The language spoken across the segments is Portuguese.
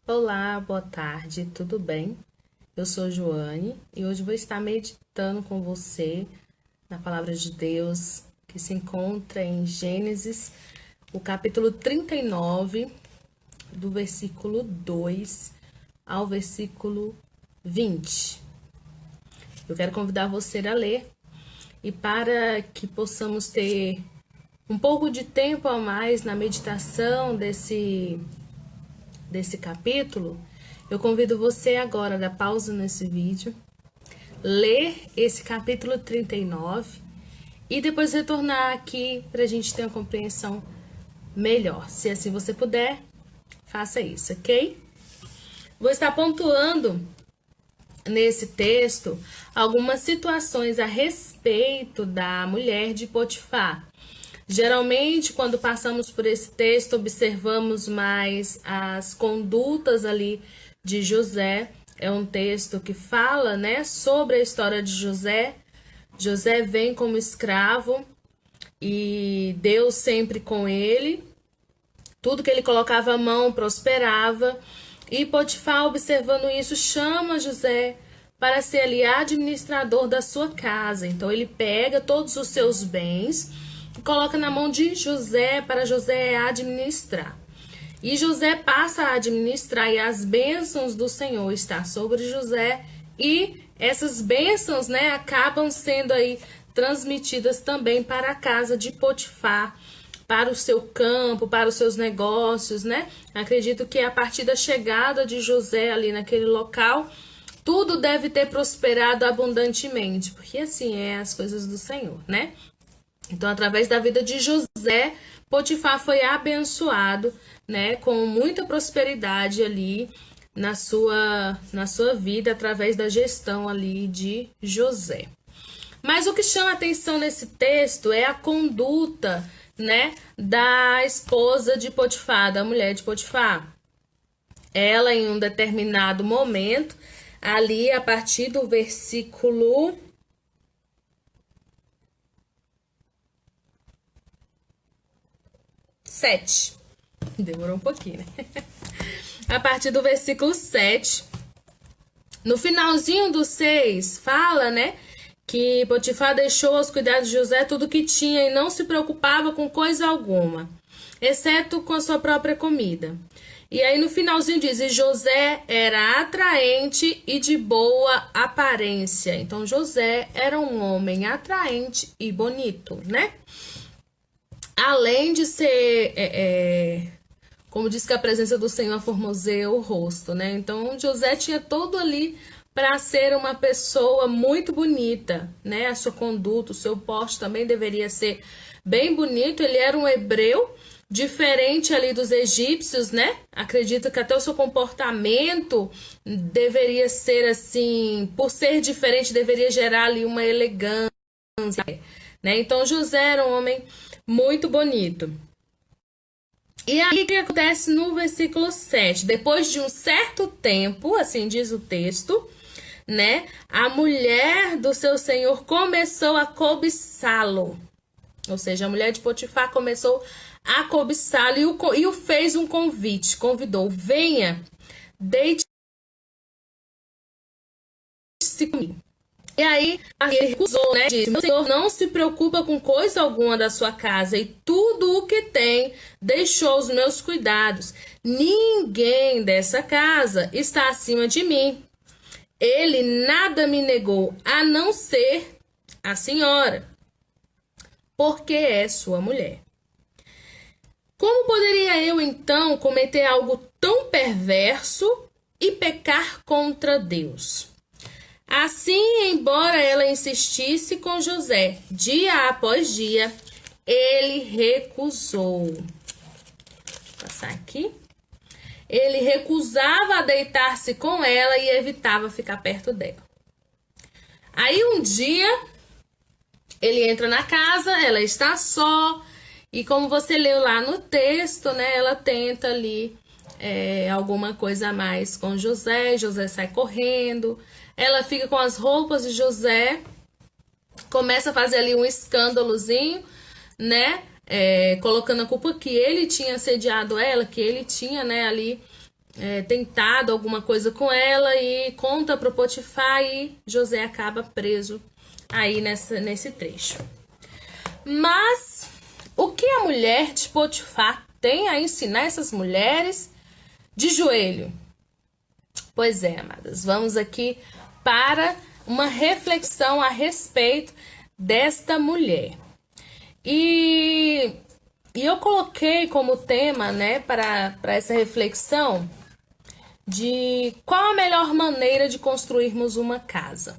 Olá, boa tarde, tudo bem? Eu sou Joane e hoje vou estar meditando com você na palavra de Deus que se encontra em Gênesis, o capítulo 39, do versículo 2 ao versículo 20. Eu quero convidar você a ler e para que possamos ter um pouco de tempo a mais na meditação desse capítulo, eu convido você agora a dar pausa nesse vídeo, ler esse capítulo 39 e depois retornar aqui para a gente ter uma compreensão melhor. Se assim você puder, faça isso, ok? Vou estar pontuando nesse texto algumas situações a respeito da mulher de Potifar. Geralmente, quando passamos por esse texto, observamos mais as condutas ali de José. É um texto que fala, né, sobre a história de José. José vem como escravo e Deus sempre com ele. Tudo que ele colocava a mão prosperava. E Potifar, observando isso, chama José para ser ali administrador da sua casa. Então, ele pega todos os seus bens e coloca na mão de José para José administrar. E José passa a administrar e as bênçãos do Senhor estão sobre José e essas bênçãos, né, acabam sendo aí transmitidas também para a casa de Potifar, para o seu campo, para os seus negócios, né? Acredito que a partir da chegada de José ali naquele local, tudo deve ter prosperado abundantemente, porque assim é as coisas do Senhor, né? Então, através da vida de José, Potifar foi abençoado, né, com muita prosperidade ali na sua vida, através da gestão ali de José. Mas o que chama a atenção nesse texto é a conduta, né, da esposa de Potifar, da mulher de Potifar. Ela, em um determinado momento, ali a partir do versículo 7. Demorou um pouquinho, né? A partir do versículo 7. No finalzinho do 6, fala, né? Que Potifar deixou aos cuidados de José tudo que tinha e não se preocupava com coisa alguma, exceto com a sua própria comida. E aí no finalzinho diz, e José era atraente e de boa aparência. Então José era um homem atraente e bonito, né? Além de ser, como diz que a presença do Senhor formoseia o rosto, né? Então, José tinha todo ali para ser uma pessoa muito bonita, né? A sua conduta, o seu porte também deveria ser bem bonito. Ele era um hebreu, diferente ali dos egípcios, né? Acredito que até o seu comportamento deveria ser assim, por ser diferente, deveria gerar ali uma elegância, né? Então, José era um homem muito bonito. E aí o que acontece no versículo 7? Depois de um certo tempo, assim diz o texto, né? A mulher do seu senhor começou a cobiçá-lo. Ou seja, a mulher de Potifar começou a cobiçá-lo e o fez um convite. Convidou, venha, deite-se comigo. E aí, ele recusou, né? Disse, meu senhor não se preocupa com coisa alguma da sua casa e tudo o que tem deixou aos meus cuidados. Ninguém dessa casa está acima de mim. Ele nada me negou, a não ser a senhora, porque é sua mulher. Como poderia eu, então, cometer algo tão perverso e pecar contra Deus? Assim, embora ela insistisse com José, dia após dia, ele recusou. Vou passar aqui. Ele recusava deitar-se com ela e evitava ficar perto dela. Aí um dia, ele entra na casa, ela está só, e como você leu lá no texto, né, ela tenta ali alguma coisa a mais com José. José sai correndo. Ela fica com as roupas de José começa a fazer ali um escândalozinho, né? Colocando a culpa que ele tinha assediado ela, que ele tinha, né, ali tentado alguma coisa com ela, e conta pro Potifar, e José acaba preso aí nesse trecho. Mas o que a mulher de Potifar tem a ensinar essas mulheres de joelho? Pois é, amadas, vamos aqui para uma reflexão a respeito desta mulher. E eu coloquei como tema, né, para essa reflexão, de qual a melhor maneira de construirmos uma casa.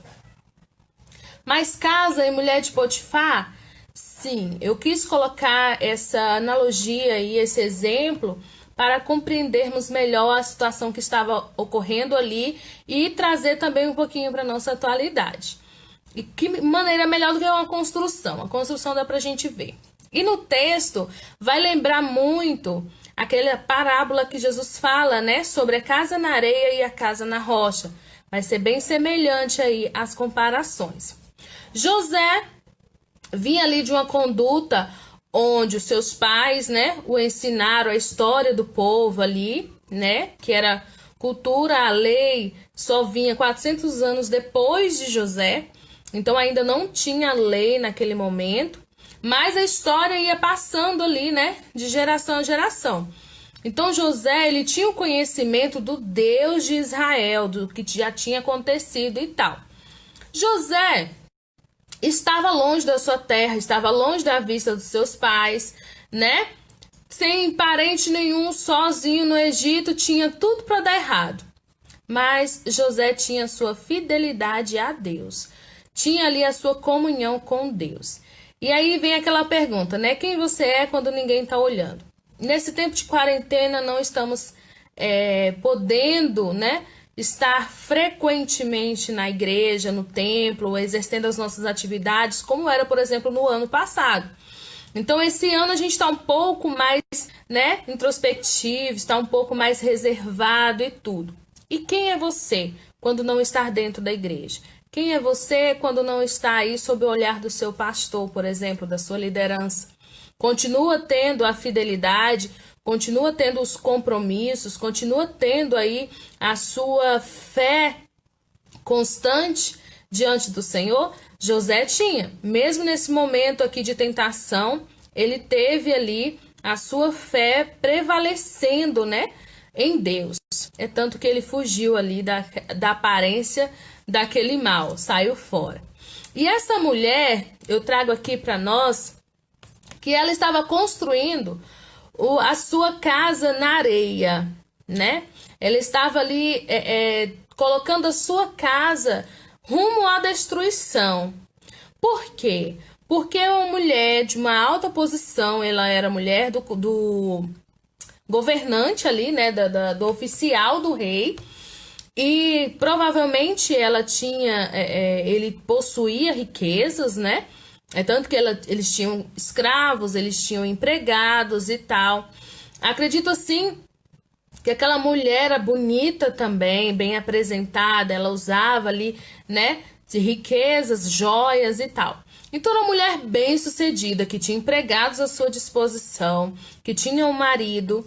Mas casa e mulher de Potifar, sim, eu quis colocar essa analogia e esse exemplo para compreendermos melhor a situação que estava ocorrendo ali e trazer também um pouquinho para a nossa atualidade. E que maneira melhor do que uma construção? A construção dá pra gente ver. E no texto vai lembrar muito aquela parábola que Jesus fala, né, sobre a casa na areia e a casa na rocha. Vai ser bem semelhante aí às comparações. José vinha ali de uma conduta onde os seus pais, né, o ensinaram a história do povo ali, né, que era cultura, a lei só vinha 400 anos depois de José. Então ainda não tinha lei naquele momento, mas a história ia passando ali, né, de geração a geração. Então José, ele tinha o conhecimento do Deus de Israel, do que já tinha acontecido e tal. José estava longe da sua terra, estava longe da vista dos seus pais, né? Sem parente nenhum, sozinho no Egito, tinha tudo para dar errado. Mas José tinha sua fidelidade a Deus. Tinha ali a sua comunhão com Deus. E aí vem aquela pergunta, né? Quem você é quando ninguém está olhando? Nesse tempo de quarentena não estamos podendo, né, estar frequentemente na igreja, no templo, exercendo as nossas atividades, como era, por exemplo, no ano passado. Então, esse ano a gente está um pouco mais, né, introspectivo, está um pouco mais reservado e tudo. E quem é você quando não está dentro da igreja? Quem é você quando não está aí sob o olhar do seu pastor, por exemplo, da sua liderança? Continua tendo a fidelidade, continua tendo os compromissos, continua tendo aí a sua fé constante diante do Senhor? José tinha, mesmo nesse momento aqui de tentação, ele teve ali a sua fé prevalecendo, né, em Deus. É tanto que ele fugiu ali da aparência daquele mal, saiu fora. E essa mulher, eu trago aqui para nós, que ela estava construindo a sua casa na areia, né? Ela estava ali colocando a sua casa rumo à destruição. Por quê? Porque uma mulher de uma alta posição, ela era mulher do governante ali, né? Do oficial do rei. E provavelmente ela tinha, ele possuía riquezas, né? É tanto que eles tinham escravos, eles tinham empregados e tal. Acredito assim que aquela mulher era bonita também, bem apresentada, ela usava ali, né, de riquezas, joias e tal. Então era uma mulher bem sucedida, que tinha empregados à sua disposição, que tinha um marido,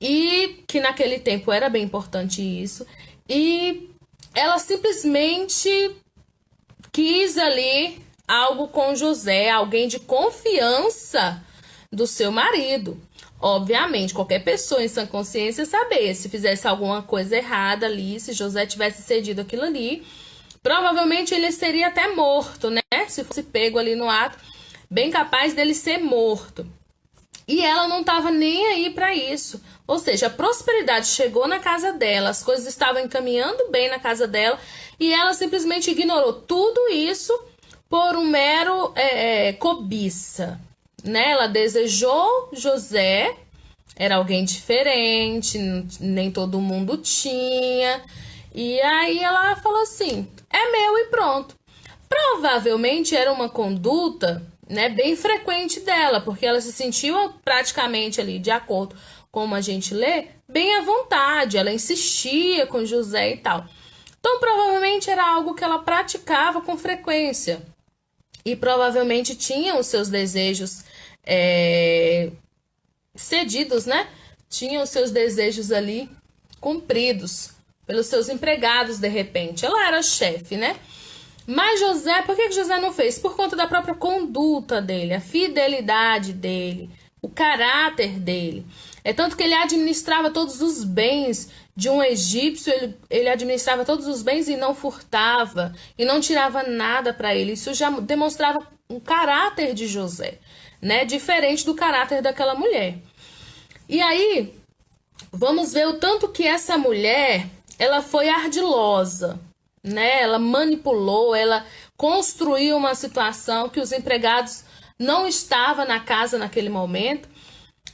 e que naquele tempo era bem importante isso. E ela simplesmente quis ali algo com José, alguém de confiança do seu marido. Obviamente, qualquer pessoa em sã consciência saber, se fizesse alguma coisa errada ali, se José tivesse cedido aquilo ali, provavelmente ele seria até morto, né? Se fosse pego ali no ato, bem capaz dele ser morto. E ela não estava nem aí para isso. Ou seja, a prosperidade chegou na casa dela, as coisas estavam encaminhando bem na casa dela, e ela simplesmente ignorou tudo isso por um mero cobiça, né? Ela desejou José, era alguém diferente, nem todo mundo tinha, e aí ela falou assim, é meu e pronto. Provavelmente era uma conduta, né, bem frequente dela, porque ela se sentiu praticamente ali, de acordo com como a gente lê, bem à vontade, ela insistia com José e tal. Então provavelmente era algo que ela praticava com frequência. e provavelmente tinha os seus desejos cedidos, né? Tinha os seus desejos ali cumpridos pelos seus empregados, de repente. Ela era chefe, né? Mas José, por que José não fez? Por conta da própria conduta dele, a fidelidade dele, o caráter dele. É tanto que ele administrava todos os bens de um egípcio, ele administrava todos os bens e não furtava, e não tirava nada para ele. Isso já demonstrava um caráter de José, né? Diferente do caráter daquela mulher. E aí, vamos ver o tanto que essa mulher, ela foi ardilosa, né? Ela manipulou, ela construiu uma situação que os empregados não estavam na casa naquele momento.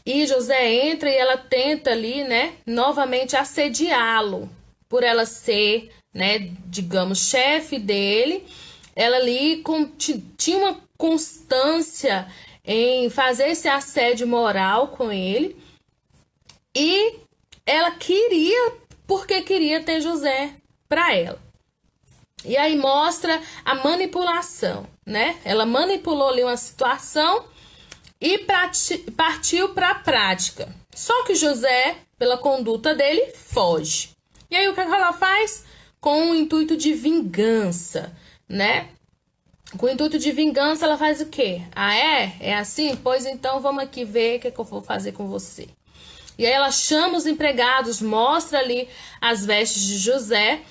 E José entra e ela tenta ali, né, novamente assediá-lo, por ela ser, né, digamos, chefe dele. Ela ali tinha uma constância em fazer esse assédio moral com ele. E ela queria, porque queria ter José para ela. E aí mostra a manipulação, né? Ela manipulou ali uma situação e partiu para a prática. Só que José, pela conduta dele, foge. E aí o que ela faz? Com o intuito de vingança, né? Com o intuito de vingança, ela faz o quê? Ah, é? É assim? Pois então vamos aqui ver o que eu vou fazer com você. E aí ela chama os empregados, mostra ali as vestes de José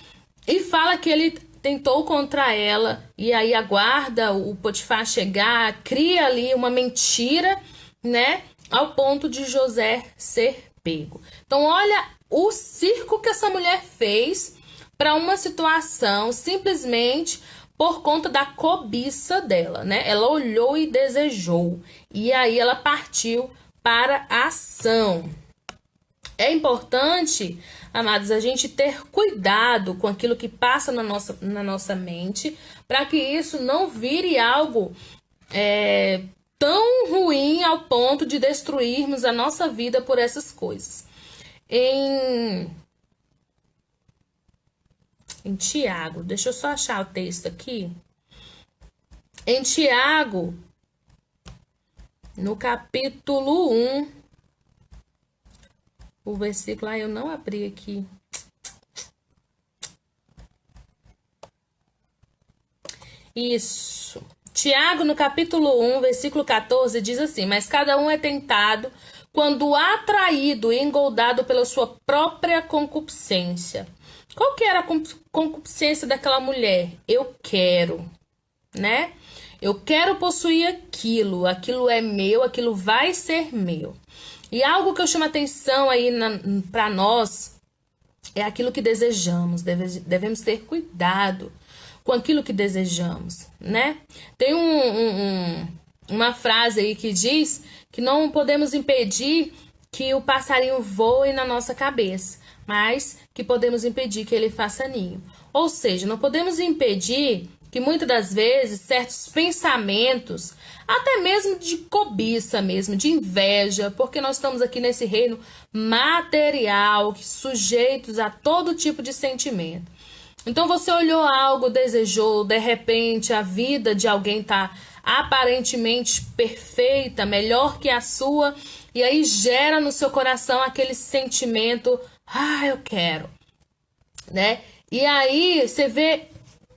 e fala que ele tentou contra ela, e aí aguarda o Potifar chegar, cria ali uma mentira, né, ao ponto de José ser pego. Então olha o circo que essa mulher fez para uma situação simplesmente por conta da cobiça dela, né? Ela olhou e desejou, e aí ela partiu para a ação. É importante, amados, a gente ter cuidado com aquilo que passa na nossa mente, para que isso não vire algo tão ruim ao ponto de destruirmos a nossa vida por essas coisas. Em Tiago, deixa eu só achar o texto aqui. Em Tiago, no capítulo 1, o versículo, eu não abri aqui. Isso. Tiago, no capítulo 1, versículo 14, diz assim: mas cada um é tentado quando atraído e engoldado pela sua própria concupiscência. Qual que era a concupiscência daquela mulher? Eu quero, né? Eu quero possuir aquilo, aquilo é meu, aquilo vai ser meu. E algo que eu chamo a atenção aí para nós é aquilo que desejamos. Devemos ter cuidado com aquilo que desejamos, né? Tem uma frase aí que diz que não podemos impedir que o passarinho voe na nossa cabeça, mas que podemos impedir que ele faça ninho. Ou seja, não podemos impedir que muitas das vezes certos pensamentos, até mesmo de cobiça mesmo, de inveja, porque nós estamos aqui nesse reino material, sujeitos a todo tipo de sentimento. Então você olhou algo, desejou, de repente a vida de alguém está aparentemente perfeita, melhor que a sua, e aí gera no seu coração aquele sentimento, eu quero, né? E aí você vê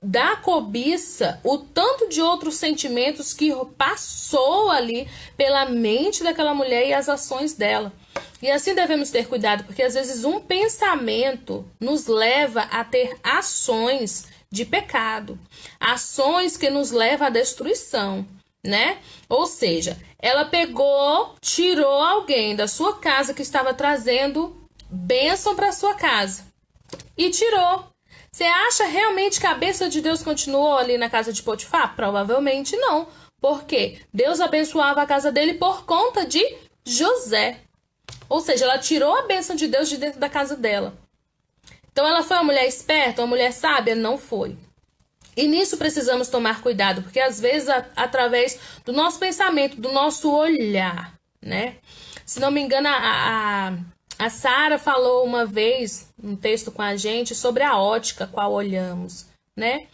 da cobiça o tanto de outros sentimentos que passou ali pela mente daquela mulher e as ações dela. E assim devemos ter cuidado, porque às vezes um pensamento nos leva a ter ações de pecado, ações que nos levam à destruição, né? Ou seja, ela pegou, tirou alguém da sua casa que estava trazendo bênção para sua casa e tirou. Você acha realmente que a bênção de Deus continuou ali na casa de Potifar? Provavelmente não. Por quê? Deus abençoava a casa dele por conta de José. Ou seja, ela tirou a bênção de Deus de dentro da casa dela. Então ela foi uma mulher esperta, uma mulher sábia? Não foi. E nisso precisamos tomar cuidado, porque às vezes através do nosso pensamento, do nosso olhar, né? Se não me engano, a Sara falou uma vez, um texto com a gente, sobre a ótica qual olhamos, né?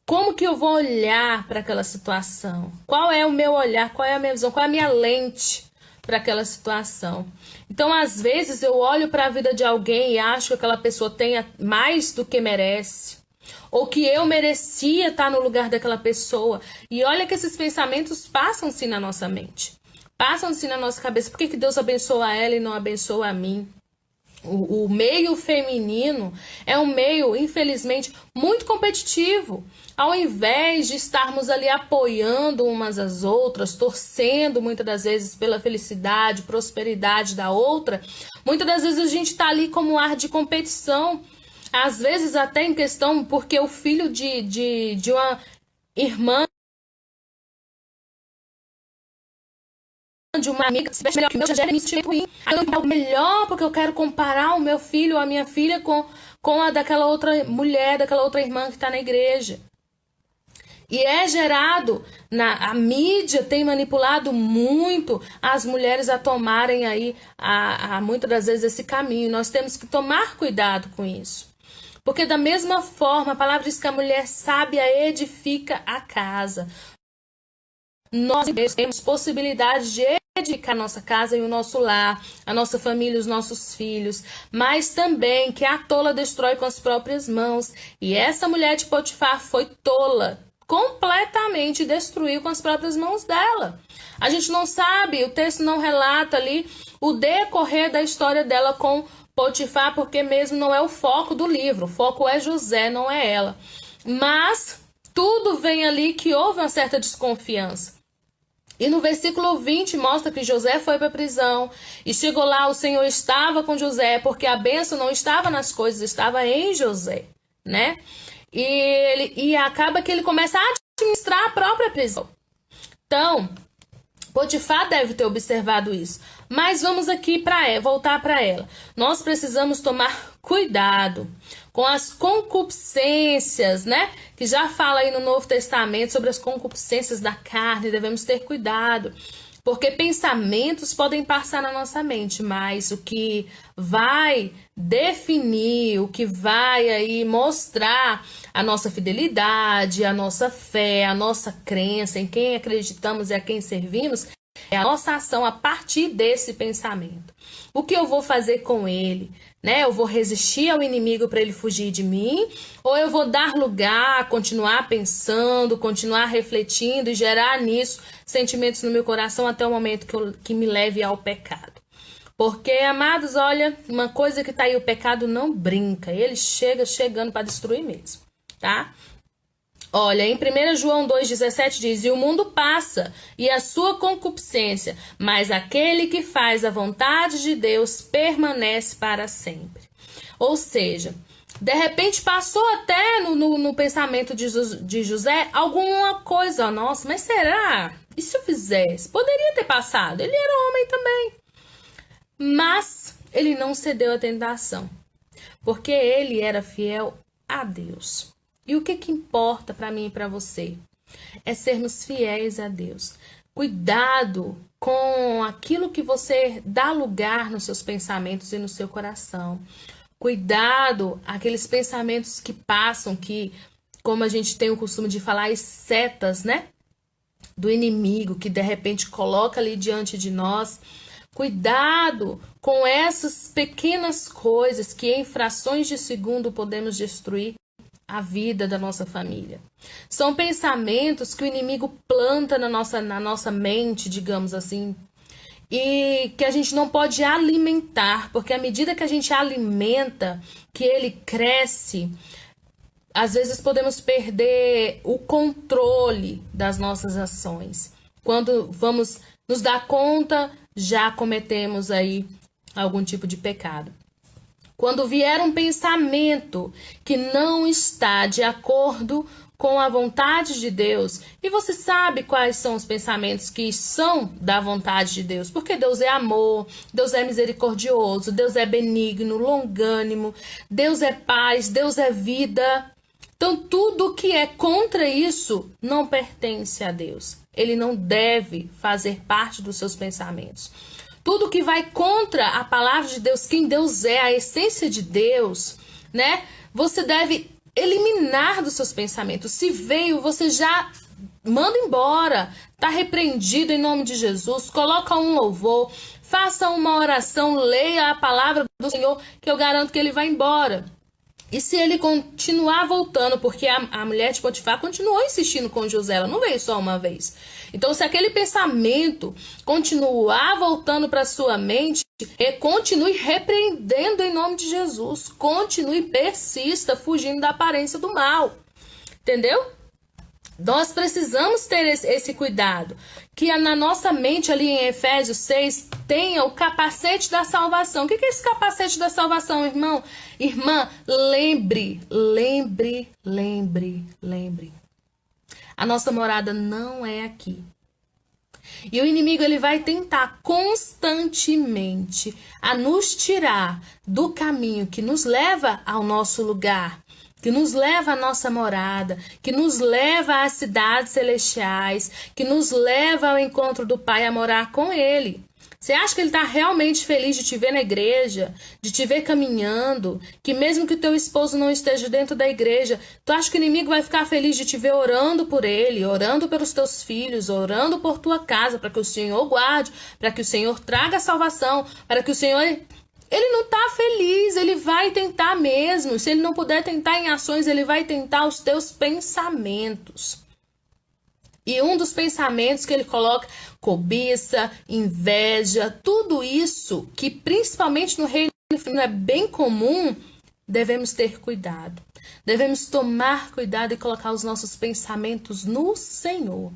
Como que eu vou olhar para aquela situação? Qual é o meu olhar? Qual é a minha visão? Qual é a minha lente para aquela situação? Então, às vezes, eu olho para a vida de alguém e acho que aquela pessoa tenha mais do que merece, ou que eu merecia estar no lugar daquela pessoa. E olha que esses pensamentos passam-se na nossa mente, passam-se na nossa cabeça. Por que Deus abençoa ela e não abençoa a mim? O meio feminino é um meio, infelizmente, muito competitivo. Ao invés de estarmos ali apoiando umas às outras, torcendo muitas das vezes pela felicidade, prosperidade da outra, muitas das vezes a gente está ali como um ar de competição. Às vezes até em questão porque o filho de uma irmã, de uma amiga, se veste melhor que o meu, já gera me sentir ruim. Eu quero melhor porque eu quero comparar o meu filho ou a minha filha com a daquela outra mulher, daquela outra irmã que está na igreja. E é gerado, a mídia tem manipulado muito as mulheres a tomarem aí, muitas das vezes, esse caminho. Nós temos que tomar cuidado com isso. Porque da mesma forma, a palavra diz que a mulher sábia edifica a casa. Nós temos possibilidade de edificar a nossa casa e o nosso lar, a nossa família, os nossos filhos, mas também que a tola destrói com as próprias mãos. E essa mulher de Potifar foi tola, completamente destruiu com as próprias mãos dela. A gente não sabe, o texto não relata ali o decorrer da história dela com Potifar, porque mesmo não é o foco do livro, o foco é José, não é ela. Mas tudo vem ali que houve uma certa desconfiança. E no versículo 20 mostra que José foi para a prisão e chegou lá, o Senhor estava com José, porque a bênção não estava nas coisas, estava em José, né? E acaba que ele começa a administrar a própria prisão. Então, Potifar deve ter observado isso. Mas vamos aqui voltar para ela. Nós precisamos tomar cuidado com as concupiscências, né? Que já fala aí no Novo Testamento sobre as concupiscências da carne. Devemos ter cuidado. Porque pensamentos podem passar na nossa mente, mas o que vai definir, o que vai aí mostrar a nossa fidelidade, a nossa fé, a nossa crença, em quem acreditamos e a quem servimos, é a nossa ação a partir desse pensamento. O que eu vou fazer com ele? Né? Eu vou resistir ao inimigo para ele fugir de mim? Ou eu vou dar lugar, continuar pensando, continuar refletindo e gerar nisso sentimentos no meu coração até o momento que me leve ao pecado? Porque, amados, olha, uma coisa que tá aí, o pecado não brinca. Ele chegando para destruir mesmo, tá? Olha, em 1 João 2,17 diz: e o mundo passa, e a sua concupiscência, mas aquele que faz a vontade de Deus permanece para sempre. Ou seja, de repente passou até no pensamento de José alguma coisa, nossa, mas será? E se eu fizesse? Poderia ter passado, ele era homem também. Mas ele não cedeu à tentação, porque ele era fiel a Deus. E o que importa para mim e para você? É sermos fiéis a Deus. Cuidado com aquilo que você dá lugar nos seus pensamentos e no seu coração. Cuidado aqueles pensamentos que passam, que, como a gente tem o costume de falar, as setas, né? Do inimigo, que de repente coloca ali diante de nós. Cuidado com essas pequenas coisas que em frações de segundo podemos destruir a vida da nossa família. São pensamentos que o inimigo planta na nossa mente, digamos assim, e que a gente não pode alimentar, porque à medida que a gente alimenta, que ele cresce, às vezes podemos perder o controle das nossas ações. Quando vamos nos dar conta, já cometemos aí algum tipo de pecado. Quando vier um pensamento que não está de acordo com a vontade de Deus, e você sabe quais são os pensamentos que são da vontade de Deus, porque Deus é amor, Deus é misericordioso, Deus é benigno, longânimo, Deus é paz, Deus é vida. Então, tudo que é contra isso não pertence a Deus. Ele não deve fazer parte dos seus pensamentos. Tudo que vai contra a palavra de Deus, quem Deus é, a essência de Deus, né? Você deve eliminar dos seus pensamentos. Se veio, você já manda embora. Tá repreendido em nome de Jesus. Coloca um louvor, faça uma oração, leia a palavra do Senhor, que eu garanto que ele vai embora. E se ele continuar voltando, porque a mulher de Potifar continuou insistindo com José, ela não veio só uma vez. Então, se aquele pensamento continuar voltando para sua mente, continue repreendendo em nome de Jesus. Continue, persista, fugindo da aparência do mal. Entendeu? Nós precisamos ter esse cuidado, que na nossa mente ali em Efésios 6 tenha o capacete da salvação. O que é esse capacete da salvação, irmão? Irmã, lembre. A nossa morada não é aqui. E o inimigo ele vai tentar constantemente a nos tirar do caminho que nos leva ao nosso lugar, que nos leva à nossa morada, que nos leva às cidades celestiais, que nos leva ao encontro do Pai, a morar com Ele. Você acha que Ele está realmente feliz de te ver na igreja, de te ver caminhando, que mesmo que o teu esposo não esteja dentro da igreja, tu acha que o inimigo vai ficar feliz de te ver orando por ele, orando pelos teus filhos, orando por tua casa, para que o Senhor guarde, para que o Senhor traga salvação, para que o Senhor... Ele não está feliz, ele vai tentar mesmo. Se ele não puder tentar em ações, ele vai tentar os teus pensamentos. E um dos pensamentos que ele coloca, cobiça, inveja, tudo isso que principalmente no reino é bem comum, devemos ter cuidado. Devemos tomar cuidado e colocar os nossos pensamentos no Senhor.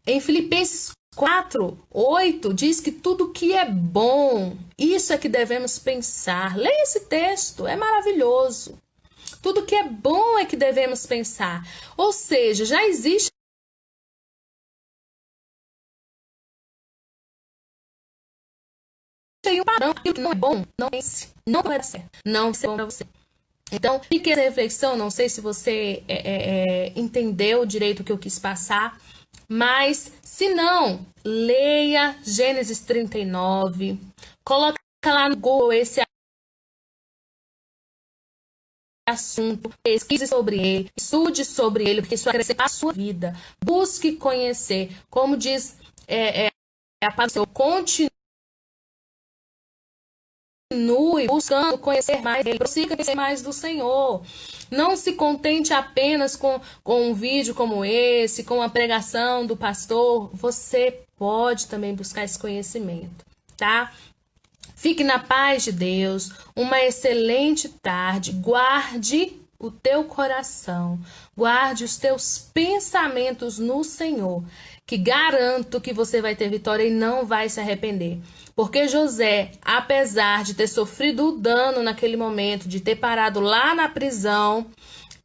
Em Filipenses 4:8 diz que tudo que é bom, isso é que devemos pensar. Leia esse texto, é maravilhoso. Tudo que é bom é que devemos pensar. Ou seja, já existe um padrão. Aquilo que não é bom, não pense, não vai dar certo, não vai ser bom para você. Então, fique essa reflexão, não sei se você entendeu direito o que eu quis passar, mas se não, leia Gênesis 39, coloca lá no Google esse assunto, pesquise sobre ele, estude sobre ele, porque isso vai acrescentar a sua vida. Busque conhecer, como diz a palavra do Senhor, continue buscando conhecer mais dele, prossiga conhecer mais do Senhor. Não se contente apenas com um vídeo como esse, com a pregação do pastor. Você pode também buscar esse conhecimento, tá? Fique na paz de Deus, uma excelente tarde. Guarde o teu coração, guarde os teus pensamentos no Senhor, que garanto que você vai ter vitória e não vai se arrepender. Porque José, apesar de ter sofrido o dano naquele momento, de ter parado lá na prisão,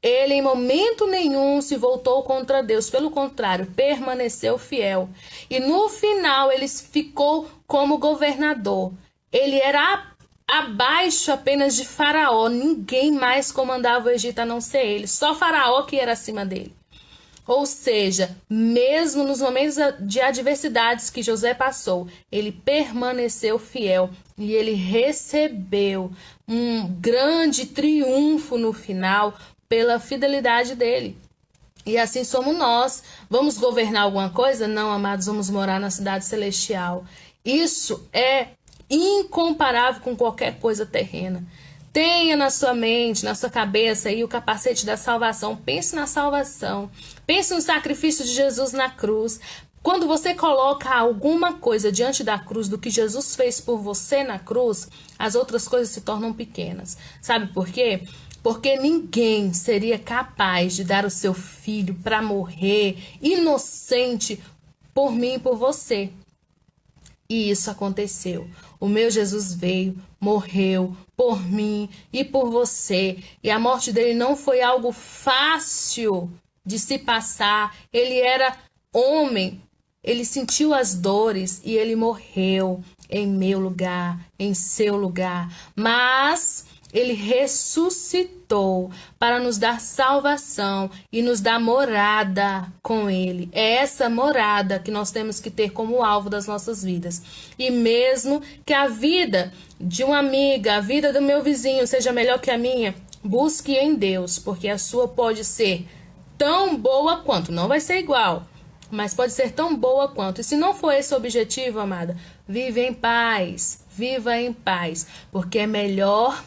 ele em momento nenhum se voltou contra Deus. Pelo contrário, permaneceu fiel. E no final ele ficou como governador. Ele era abaixo apenas de Faraó. Ninguém mais comandava o Egito a não ser ele. Só Faraó que era acima dele. Ou seja, mesmo nos momentos de adversidades que José passou, ele permaneceu fiel e ele recebeu um grande triunfo no final pela fidelidade dele. E assim somos nós. Vamos governar alguma coisa? Não, amados, vamos morar na cidade celestial. Isso é incomparável com qualquer coisa terrena. Tenha na sua mente, na sua cabeça aí o capacete da salvação. Pense na salvação. Pense no sacrifício de Jesus na cruz. Quando você coloca alguma coisa diante da cruz, do que Jesus fez por você na cruz, as outras coisas se tornam pequenas. Sabe por quê? Porque ninguém seria capaz de dar o seu filho para morrer inocente por mim e por você. E isso aconteceu. O meu Jesus veio, morreu por mim e por você. E a morte dele não foi algo fácil de se passar. Ele era homem, ele sentiu as dores e ele morreu em meu lugar, em seu lugar. Mas ele ressuscitou para nos dar salvação e nos dar morada com ele. É essa morada que nós temos que ter como alvo das nossas vidas. E mesmo que a vida de uma amiga, a vida do meu vizinho seja melhor que a minha, Busque em Deus, porque a sua pode ser tão boa quanto, não vai ser igual, mas pode ser tão boa quanto. E se não for esse o objetivo, amada, viva em paz, porque é melhor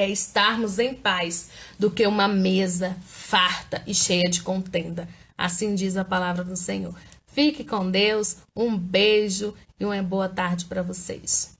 estarmos em paz do que uma mesa farta e cheia de contenda. Assim diz a palavra do Senhor. Fique com Deus, um beijo e uma boa tarde para vocês.